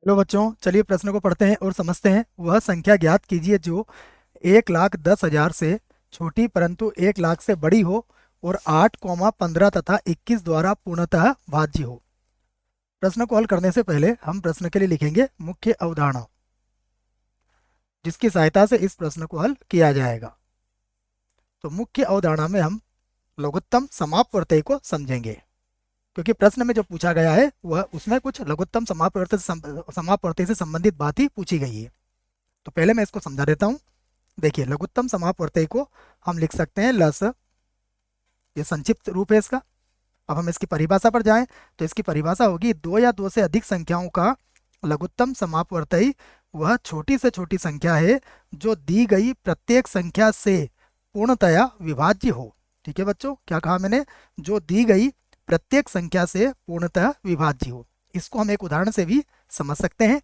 Hello बच्चों, चलिए प्रश्न को पढ़ते हैं और समझते हैं। वह संख्या ज्ञात कीजिए जो 1,10,000 से छोटी परंतु 1,00,000 से बड़ी हो और 8, 15 तथा 21 द्वारा पूर्णतः भाज्य हो। प्रश्न को हल करने से पहले हम प्रश्न के लिए लिखेंगे मुख्य अवधारणा, जिसकी सहायता से इस प्रश्न को हल किया जाएगा। तो मुख्य अवधारणा में हम लघुत्तम समापवर्ती को समझेंगे, क्योंकि प्रश्न में जो पूछा गया है वह उसमें कुछ लघुत्तम समापवर्ती से संबंधित बात ही पूछी गई है। तो पहले मैं इसको समझा देता हूँ। देखिए, लघुत्तम समापवर्ती को हम लिख सकते हैं लस, ये संक्षिप्त रूप है इसका। अब हम इसकी परिभाषा पर जाएं तो इसकी परिभाषा होगी, दो या दो से अधिक संख्याओं का लघुत्तम समापवर्ती वह छोटी से छोटी संख्या है जो दी गई प्रत्येक संख्या से पूर्णतया विभाज्य हो। ठीक है बच्चों, क्या कहा मैंने? जो दी गई प्रत्येक संख्या से पूर्णतः विभाज्य हो। इसको हम एक उदाहरण से भी समझ सकते हैं।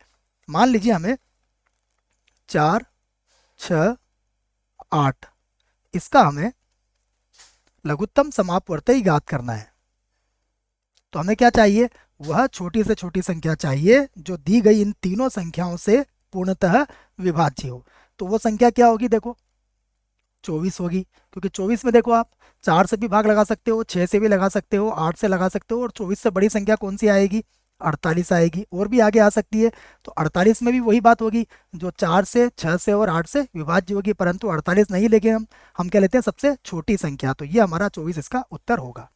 मान लीजिए हमें 4, 6, 8 इसका हमें लघुत्तम समापवर्ती ज्ञात करना है। तो हमें क्या चाहिए? वह छोटी से छोटी संख्या चाहिए जो दी गई इन तीनों संख्याओं से पूर्णतः विभाज्य हो। तो वो संख्या क्या होगी? देखो, 24 होगी, क्योंकि 24 में देखो आप 4 से भी भाग लगा सकते हो, 6 से भी लगा सकते हो, 8 से लगा सकते हो, और 24 से बड़ी संख्या कौन सी आएगी? 48 आएगी, और भी आगे आ सकती है। तो 48 में भी वही बात होगी, जो 4 से, 6 से और 8 से विभाज्य होगी, परंतु 48 नहीं लेके हम क्या लेते हैं? सबसे छोटी संख्या। तो ये हमारा 24 इसका उत्तर होगा।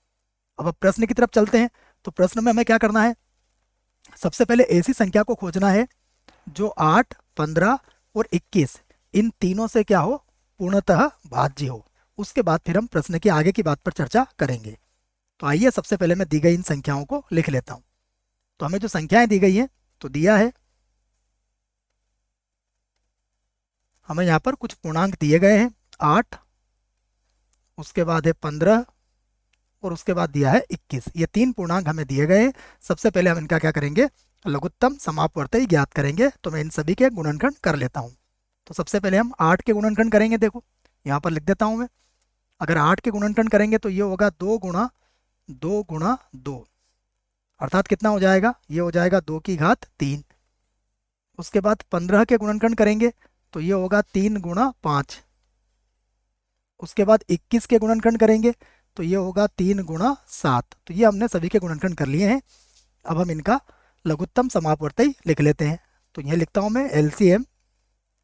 अब प्रश्न की तरफ चलते हैं। तो प्रश्न में हमें क्या करना है? सबसे पहले ऐसी संख्या को खोजना है जो 8, 15 और 21 इन तीनों से क्या हो? पूर्णतः भाज्य हो। उसके बाद फिर हम प्रश्न की आगे की बात पर चर्चा करेंगे। तो आइए, सबसे पहले मैं दी गई इन संख्याओं को लिख लेता हूं। तो हमें जो संख्याएं दी गई हैं, तो दिया है हमें यहाँ पर कुछ पूर्णांक दिए गए हैं, 8, उसके बाद है 15 और उसके बाद दिया है 21। ये तीन पूर्णांक हमें दिए गए हैं। सबसे पहले हम इनका क्या करेंगे? लघुत्तम समापवर्ती ज्ञात करेंगे। तो मैं इन सभी के गुणनखंड कर लेता हूँ। तो सबसे पहले हम 8 के गुणनखंड करेंगे। देखो, यहाँ पर लिख देता हूँ मैं। अगर 8 के गुणनखंड करेंगे तो ये होगा 2 गुणा 2, अर्थात कितना हो जाएगा? ये हो जाएगा 2 की घात 3। उसके बाद 15 के गुणनखंड करेंगे तो ये होगा 3 गुणा 5। उसके बाद 21 के गुणनखंड करेंगे तो ये होगा 3 गुणा 7। तो ये हमने सभी के गुणनखंड कर लिए हैं। अब हम इनका लघुत्तम समापवर्ती लिख लेते हैं। तो यह लिखता हूँ मैं एलसीएम,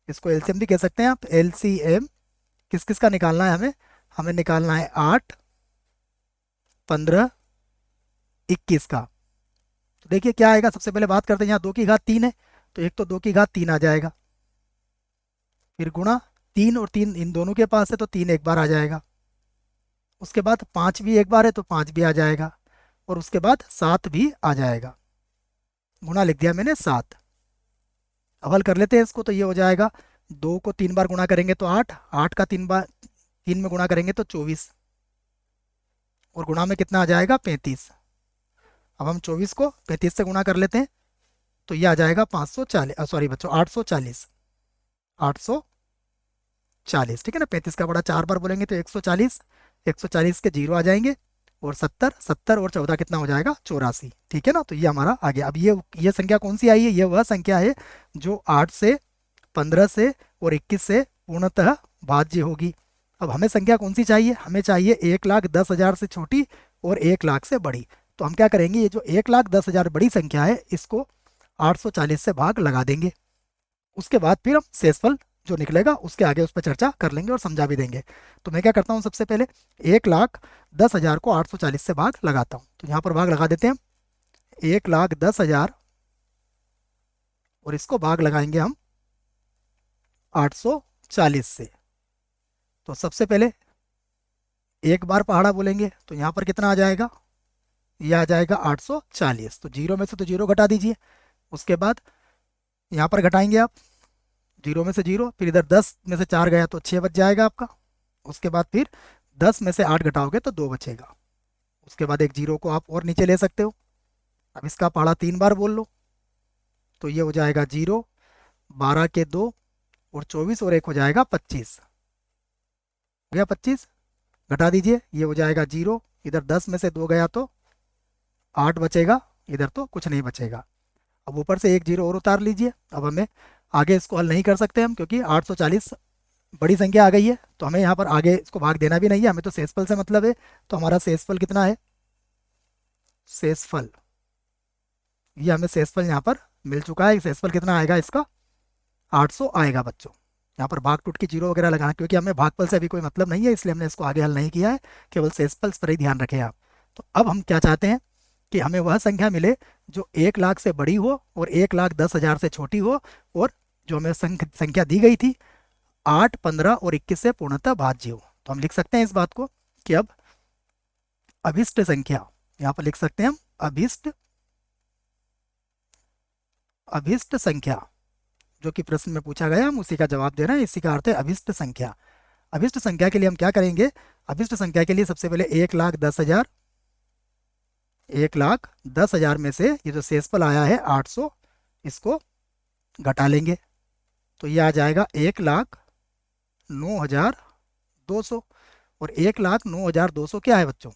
इसको एलसीएम भी कह सकते हैं आप। एलसीएम किस किस का निकालना है हमें? हमें निकालना है 8, 15, 21 का। तो देखिए क्या आएगा। सबसे पहले बात करते हैं, यहाँ 2 की घात 3 है, तो एक तो 2 की घात 3 आ जाएगा, फिर गुणा 3 और 3 इन दोनों के पास है तो 3 एक बार आ जाएगा। उसके बाद 5 भी एक बार है तो 5 भी आ जाएगा, और उसके बाद 7 भी आ जाएगा। गुणा लिख दिया मैंने 7। अब हल कर लेते हैं इसको। तो ये हो जाएगा, 2 को 3 बार गुणा करेंगे तो 8, 8 का 3 में गुणा करेंगे तो 24, और गुणा में कितना आ जाएगा? 35। अब हम 24 को 35 से गुणा कर लेते हैं तो ये आ जाएगा 540, सॉरी बच्चों, 840। 840, ठीक है ना। 35 का बड़ा 4 बार बोलेंगे तो 140, 140 के जीरो आ जाएंगे, और 70, 70 और 14 कितना हो जाएगा? 84। ठीक है ना। तो ये हमारा आ गया। अब ये संख्या कौन सी आई है? ये वह संख्या है जो 8 से, 15 से और 21 से पूर्णतः भाज्य होगी। अब हमें संख्या कौन सी चाहिए? हमें चाहिए 1,10,000 से छोटी और 1,00,000 से बड़ी। तो हम क्या करेंगे? ये जो 1,10,000 बड़ी संख्या है, इसको 840 से भाग लगा देंगे। उसके बाद फिर हम शेषफल जो निकलेगा उसके आगे उस पर चर्चा कर लेंगे और समझा भी देंगे। तो मैं क्या करता हूँ? सबसे पहले 1,10,000 को 840 से भाग लगाता हूँ। तो यहाँ पर भाग लगा देते हैं हम। 1,10,000 और इसको भाग लगाएंगे हम 840 से। तो सबसे पहले एक बार पहाड़ा बोलेंगे तो यहाँ पर कितना आ जाएगा? ये आ जाएगा 840। तो जीरो में से तो जीरो घटा दीजिए। उसके बाद यहाँ पर घटाएंगे आप, जीरो में से जीरो, फिर इधर 10 में से 4 गया तो 6 बच जाएगा आपका। उसके बाद फिर 10 में से 8 घटाओगे तो 2 बचेगा। उसके बाद एक जीरो को आप और नीचे ले सकते हो। अब इसका पहाड़ा 3 बार बोल लो तो ये हो जाएगा 0, 12 के 2 और 24 और एक हो जाएगा 25। हो गया 25। घटा दीजिए, ये हो जाएगा 0, इधर 10 में से 2 गया तो 8 बचेगा, इधर तो कुछ नहीं बचेगा। अब ऊपर से एक जीरो और उतार लीजिए। अब हमें आगे इसको हल नहीं कर सकते हम, क्योंकि 840 बड़ी संख्या आ गई है, तो हमें यहाँ पर आगे इसको भाग देना भी नहीं है, हमें तो शेषफल से मतलब है। तो हमारा शेषफल कितना है, शेषफल, ये हमें शेषफल यहाँ पर मिल चुका है। शेषफल कितना आएगा इसका, 800 आएगा बच्चों। यहाँ पर भाग टूट की जीरो वगैरह लगाना, क्योंकि हमें भागफल से अभी कोई मतलब नहीं है, इसलिए हमने इसको आगे हल नहीं किया है, केवल शेषफल पर ही ध्यान रखें आप। तो अब हम क्या चाहते हैं कि हमें वह संख्या मिले जो 1 लाख से बड़ी हो और 1,10,000 से छोटी हो, और जो हमें संख्या दी गई थी 8, 15 और 21 से पूर्णतः भाज्य हो। तो हम लिख सकते हैं इस बात को कि अब अभिष्ट संख्या, यहाँ पर लिख सकते हैं हम अभिष्ट अभिष्ट संख्या, जो कि प्रश्न में पूछा गया हम उसी का जवाब दे रहे हैं, इसी का अर्थ है अभिष्ट संख्या। अभिष्ट संख्या के लिए हम क्या करेंगे, अभिष्ट संख्या के लिए सबसे पहले 1,10,000, 1,10,000 में से ये जो शेषफल आया है 800, इसको घटा लेंगे, तो ये आ जाएगा 1,09,200। और 1,09,200 क्या है बच्चों,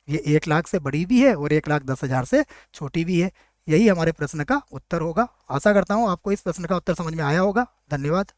ये 1 लाख से बड़ी भी है और 1,10,000 से छोटी भी है। यही हमारे प्रश्न का उत्तर होगा। आशा करता हूँ आपको इस प्रश्न का उत्तर समझ में आया होगा। धन्यवाद।